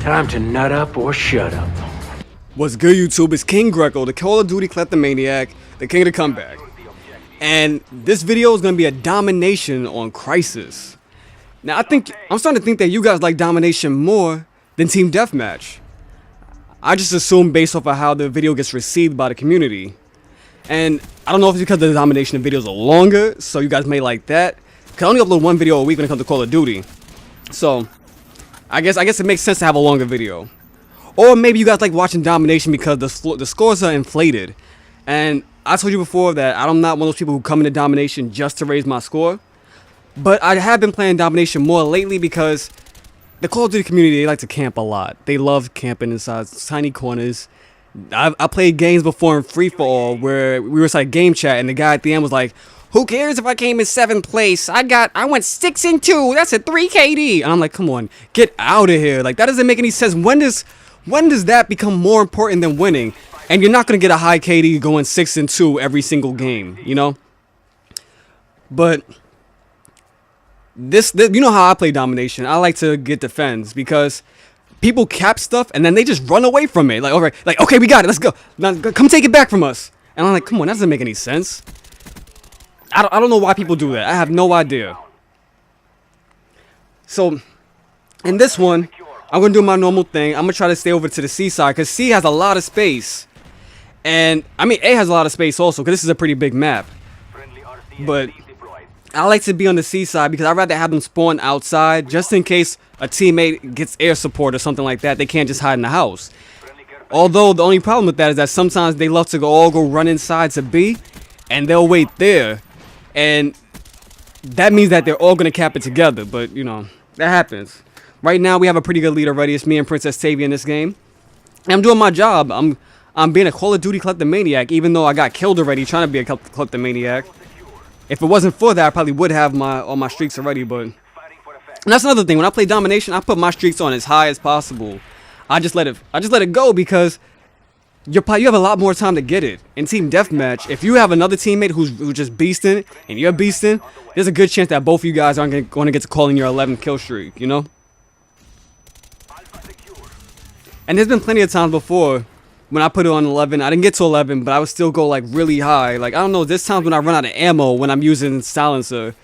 Time to nut up or shut up. What's good, YouTube? It's King Greco, the Call of Duty kleptomaniac, the king of the comeback. And this video is going to be a domination on Crisis. Now, I'm starting to think that you guys like domination more than team deathmatch. I just assume based off of how the video gets received by the community. And I don't know if it's because the domination videos are longer, so you guys may like that. Cause I only upload one video a week when it comes to Call of Duty. So, I guess it makes sense to have a longer video. Or maybe you guys like watching domination because the scores are inflated. And I told you before that I'm not one of those people who come into domination just to raise my score. But I have been playing domination more lately because the Call of Duty community, they like to camp a lot. They love camping inside tiny corners. I played games before in free-for-all where we were inside game chat and the guy at the end was like, "Who cares if I came in 7th place? I went 6-2. That's a 3 KD." And I'm like, come on, get out of here. Like, that doesn't make any sense. When does that become more important than winning? And you're not gonna get a high KD going 6-2 every single game, you know? But this you know how I play domination. I like to get defends because people cap stuff and then they just run away from it. Like, all right, like, okay, we got it. Let's go. Now, come take it back from us. And I'm like, come on, that doesn't make any sense. I don't know why people do that. I have no idea. So, in this one, I'm going to do my normal thing. I'm going to try to stay over to the C side because C has a lot of space. And, I mean, A has a lot of space also because this is a pretty big map. But I like to be on the C side because I'd rather have them spawn outside just in case a teammate gets air support or something like that. They can't just hide in the house. Although, the only problem with that is that sometimes they love to all go run inside to B and they'll wait there. And that means that they're all going to cap it together. But, you know, that happens. Right now, we have a pretty good lead already. It's me and Princess Tavia in this game. And I'm doing my job. I'm being a Call of Duty kleptomaniac, even though I got killed already trying to be a kleptomaniac. If it wasn't for that, I probably would have all my streaks already. But and that's another thing. When I play domination, I put my streaks on as high as possible. I just let it go because you have a lot more time to get it. In team deathmatch, if you have another teammate who's just beasting and you're beasting, there's a good chance that both of you guys aren't going to get to call in your 11th kill streak, you know? And there's been plenty of times before when I put it on 11, I didn't get to 11, but I would still go like really high. Like, I don't know, there's times when I run out of ammo when I'm using silencer.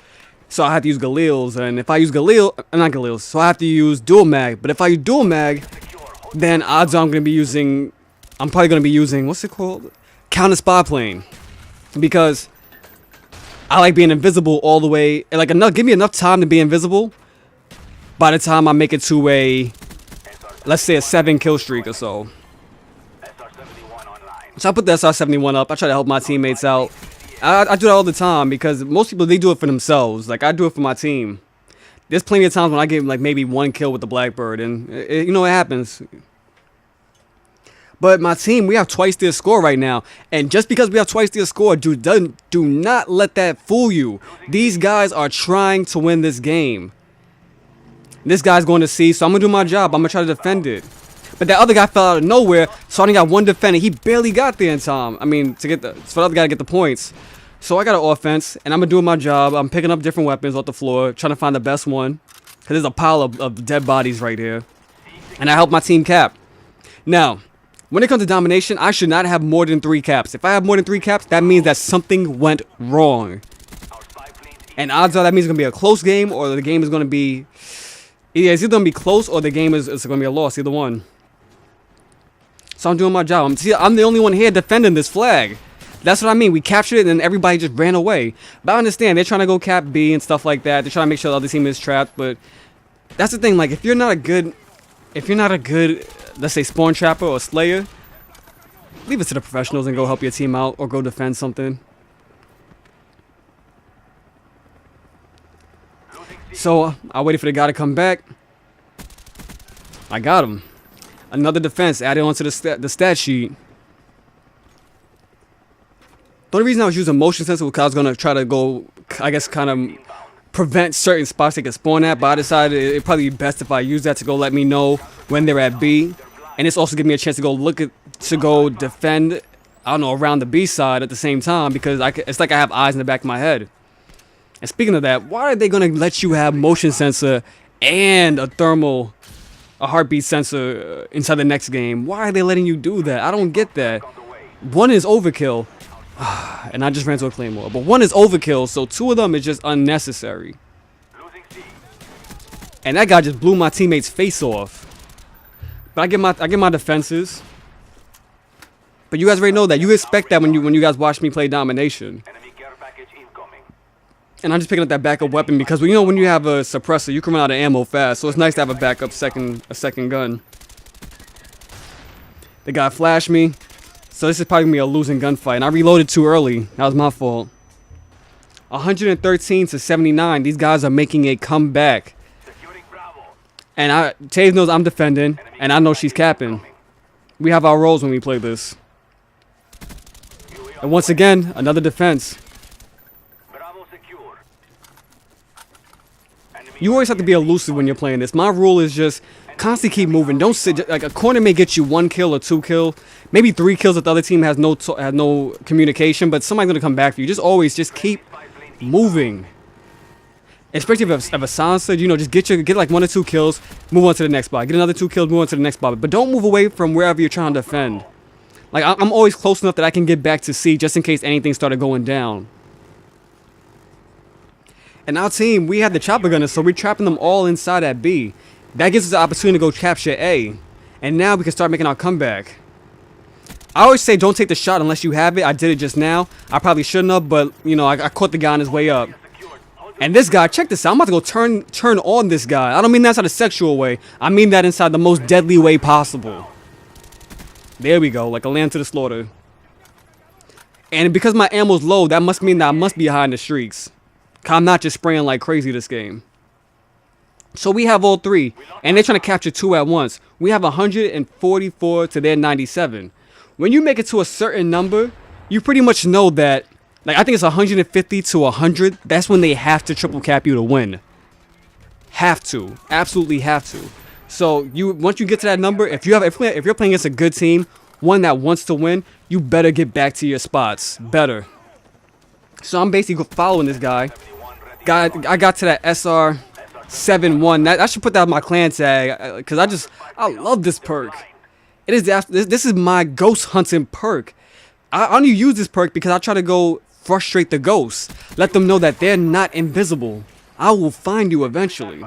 So I have to use Galil's, and if I use not Galil's, so I have to use dual mag. But if I use dual mag, then odds are I'm probably going to be using, what's it called? Counter spy plane. Because I like being invisible all the way. Like, give me enough time to be invisible by the time I make it to a, let's say, a 7 kill streak or so. So I put the SR-71 up. I try to help my teammates out. I do that all the time because most people, they do it for themselves. Like, I do it for my team. There's plenty of times when I get like maybe 1 kill with the Blackbird, and you know, it happens. But my team, we have twice their score right now. And just because we have twice their score, do not let that fool you. These guys are trying to win this game. This guy's going to C, so I'm going to do my job. I'm going to try to defend it. But that other guy fell out of nowhere, so I only got 1 defender. He barely got there in time. I mean, for the other guy to get the points. So I got an offense, and I'm going to do my job. I'm picking up different weapons off the floor, trying to find the best one. Because there's a pile of dead bodies right here. And I help my team cap. Now, when it comes to domination, I should not have more than 3 caps. If I have more than 3 caps, that means that something went wrong. And odds are that means it's going to be a close game, or the game is going to be... Yeah, it's either going to be close, or the game is going to be a loss, either one. So I'm doing my job. I'm the only one here defending this flag. That's what I mean. We captured it, and then everybody just ran away. But I understand. They're trying to go cap B and stuff like that. They're trying to make sure the other team is trapped. But that's the thing. Like, if you're not a good, let's say, spawn trapper or slayer, leave it to the professionals and go help your team out or go defend something. So I waited for the guy to come back. I got him. Another defense added onto the stat sheet. The only reason I was using motion sensor was because I was going to try to go, I guess, kind of prevent certain spots they could spawn at. But I decided it'd probably be best if I use that to go let me know when they're at B. And it's also give me a chance to go defend, I don't know, around the B side at the same time. Because it's like I have eyes in the back of my head. And speaking of that, why are they going to let you have motion sensor and a thermal a heartbeat sensor inside the next game. Why are they letting you do that? I don't get that. One is overkill. And I just ran to a claymore. But one is overkill, so two of them is just unnecessary. And that guy just blew my teammate's face off. But I get my defenses. But you guys already know that. You expect that when you guys watch me play Domination. And I'm just picking up that backup weapon because, you know, when you have a suppressor, you can run out of ammo fast. So it's nice to have a backup second gun. The guy flashed me. So this is probably going to be a losing gunfight. And I reloaded too early. That was my fault. 113 to 79. These guys are making a comeback. And Taves knows I'm defending. And I know she's capping. We have our roles when we play this. And once again, another defense. You always have to be elusive when you're playing this. My rule is just constantly keep moving. Don't sit. Like, a corner may get you 1 kill or 2 kill, maybe 3 kills if the other team has no communication. But somebody's gonna come back for you. Just keep moving. Especially if a silencer, you know, just get like 1 or 2 kills, move on to the next spot. Get another 2 kills, move on to the next spot. But don't move away from wherever you're trying to defend. Like, I'm always close enough that I can get back to C just in case anything started going down. And our team, we had the chopper gunners, so we're trapping them all inside at B. That gives us the opportunity to go capture A. And now we can start making our comeback. I always say don't take the shot unless you have it. I did it just now. I probably shouldn't have, but, you know, I caught the guy on his way up. And this guy, check this out. I'm about to go turn on this guy. I don't mean that inside a sexual way. I mean that inside the most deadly way possible. There we go, like a lamb to the slaughter. And because my ammo's low, that must mean that I must be high in the streaks. I'm not just spraying like crazy this game. So we have all 3. And they're trying to capture 2 at once. We have 144 to their 97. When you make it to a certain number, you pretty much know that, like, I think it's 150 to 100. That's when they have to triple cap you to win. Have to. Absolutely have to. So once you get to that number, if you're playing against a good team, one that wants to win, you better get back to your spots. Better. So I'm basically following this guy. I got to that SR 7-1. I should put that on my clan tag because I love this perk. It is this is my ghost hunting perk. I only use this perk because I try to go frustrate the ghosts. Let them know that they're not invisible. I will find you eventually.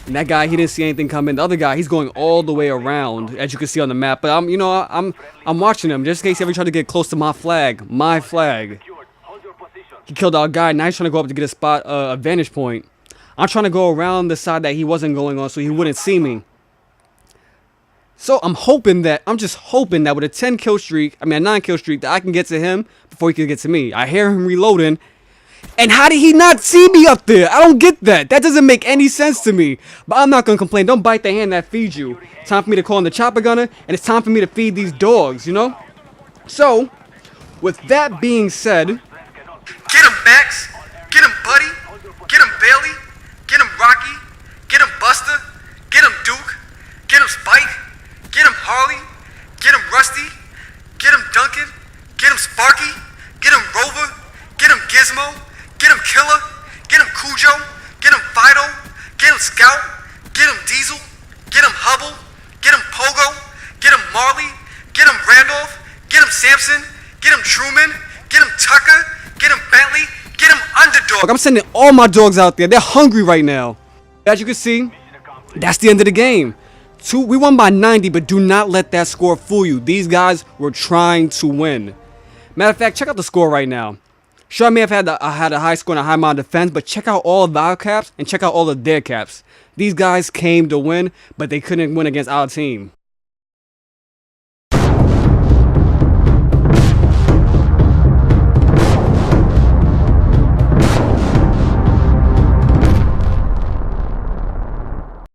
And that guy, he didn't see anything coming. The other guy, he's going all the way around, as you can see on the map. But I'm watching him just in case he ever tried to get close to my flag. My flag. He killed our guy. Now he's trying to go up to get a spot, a vantage point. I'm trying to go around the side that he wasn't going on so he wouldn't see me. So I'm just hoping that with a 9 kill streak, that I can get to him before he can get to me. I hear him reloading. And how did he not see me up there? I don't get that. That doesn't make any sense to me. But I'm not going to complain. Don't bite the hand that feeds you. It's time for me to call in the chopper gunner. And it's time for me to feed these dogs, you know? So, with that being said, get him, Max. Get him, Buddy. Get him, Bailey. Get him, Rocky. Get him, Buster. Get him, Duke. Get him, Spike. Get him, Harley. Get him, Rusty. Get him, Duncan. Get him, Sparky. Get him, Rover. Get him, Gizmo. Get him, Killer. Get him, Cujo. Get him, Fido. Get him, Scout. Get him, Diesel. Get him, Hubble. Get him, Pogo. Get him, Marley. Get him, Randolph. Get him, Samson. Get him, Truman. Get him, Tucker. Get him, Bentley. Get him, Underdog. I'm sending all my dogs out there. They're hungry right now. As you can see, that's the end of the game. We won by 90, but do not let that score fool you. These guys were trying to win. Matter of fact, check out the score right now. Sure, I may have had a high score and a high amount of defense, but check out all of our caps and check out all of their caps. These guys came to win, but they couldn't win against our team.